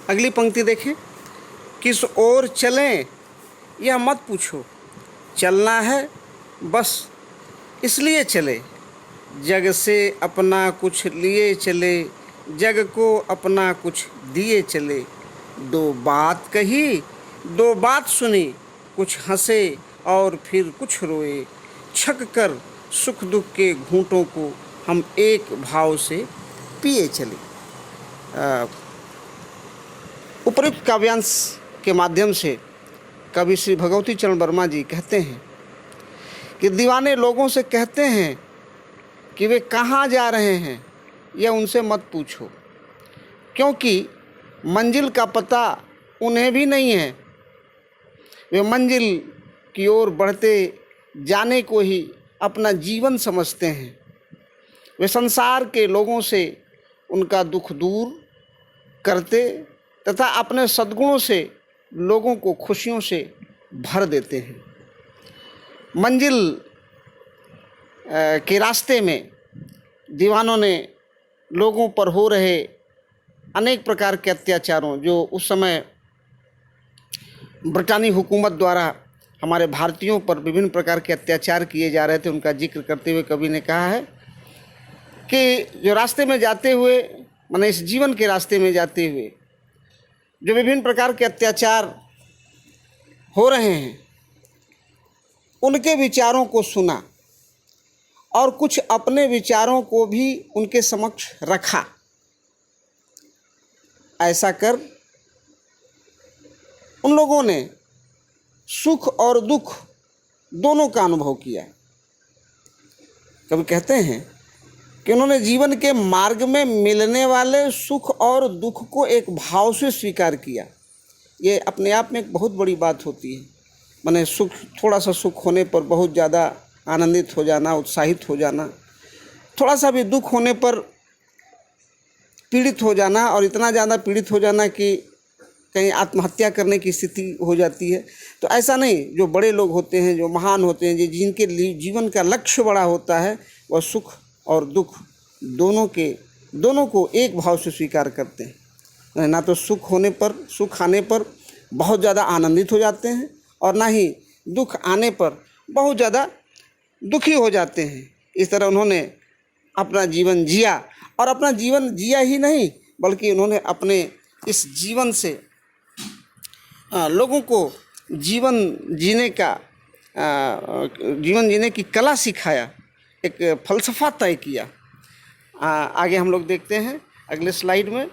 अगली पंक्ति देखें, किस ओर चलें यह मत पूछो, चलना है बस इसलिए चले, जग से अपना कुछ लिए चले, जग को अपना कुछ दिए चले। दो बात कही दो बात सुनी, कुछ हंसे और फिर कुछ रोए, छक कर सुख दुख के घूंटों को हम एक भाव से पिए चले। उपयुक्त काव्यांश के माध्यम से कवि श्री भगवती चरण वर्मा जी कहते हैं कि दीवाने लोगों से कहते हैं कि वे कहाँ जा रहे हैं यह उनसे मत पूछो, क्योंकि मंजिल का पता उन्हें भी नहीं है। वे मंजिल की ओर बढ़ते जाने को ही अपना जीवन समझते हैं। वे संसार के लोगों से उनका दुख दूर करते तथा अपने सद्गुणों से लोगों को खुशियों से भर देते हैं। मंजिल के रास्ते में दीवानों ने लोगों पर हो रहे अनेक प्रकार के अत्याचारों, जो उस समय ब्रिटानी हुकूमत द्वारा हमारे भारतीयों पर विभिन्न प्रकार के अत्याचार किए जा रहे थे, उनका जिक्र करते हुए कवि ने कहा है कि जो रास्ते में जाते हुए, माने इस जीवन के रास्ते में जाते हुए जो विभिन्न प्रकार के अत्याचार हो रहे हैं, उनके विचारों को सुना और कुछ अपने विचारों को भी उनके समक्ष रखा। ऐसा कर उन लोगों ने सुख और दुख दोनों का अनुभव किया। कभी कहते हैं कि उन्होंने जीवन के मार्ग में मिलने वाले सुख और दुख को एक भाव से स्वीकार किया। ये अपने आप में एक बहुत बड़ी बात होती है। माने सुख, थोड़ा सा सुख होने पर बहुत ज़्यादा आनंदित हो जाना, उत्साहित हो जाना, थोड़ा सा भी दुख होने पर पीड़ित हो जाना, और इतना ज़्यादा पीड़ित हो जाना कि कहीं आत्महत्या करने की स्थिति हो जाती है। तो ऐसा नहीं, जो बड़े लोग होते हैं, जो महान होते हैं, जिनके जीवन का लक्ष्य बड़ा होता है, वह सुख और दुख दोनों को एक भाव से स्वीकार करते हैं। ना तो सुख आने पर बहुत ज़्यादा आनंदित हो जाते हैं, और ना ही दुख आने पर बहुत ज़्यादा दुखी हो जाते हैं। इस तरह उन्होंने अपना जीवन जिया, और अपना जीवन जिया ही नहीं बल्कि उन्होंने अपने इस जीवन से लोगों को जीवन जीने की कला सिखाया, एक फ़लसफ़ा तय किया। आगे हम लोग देखते हैं अगले स्लाइड में।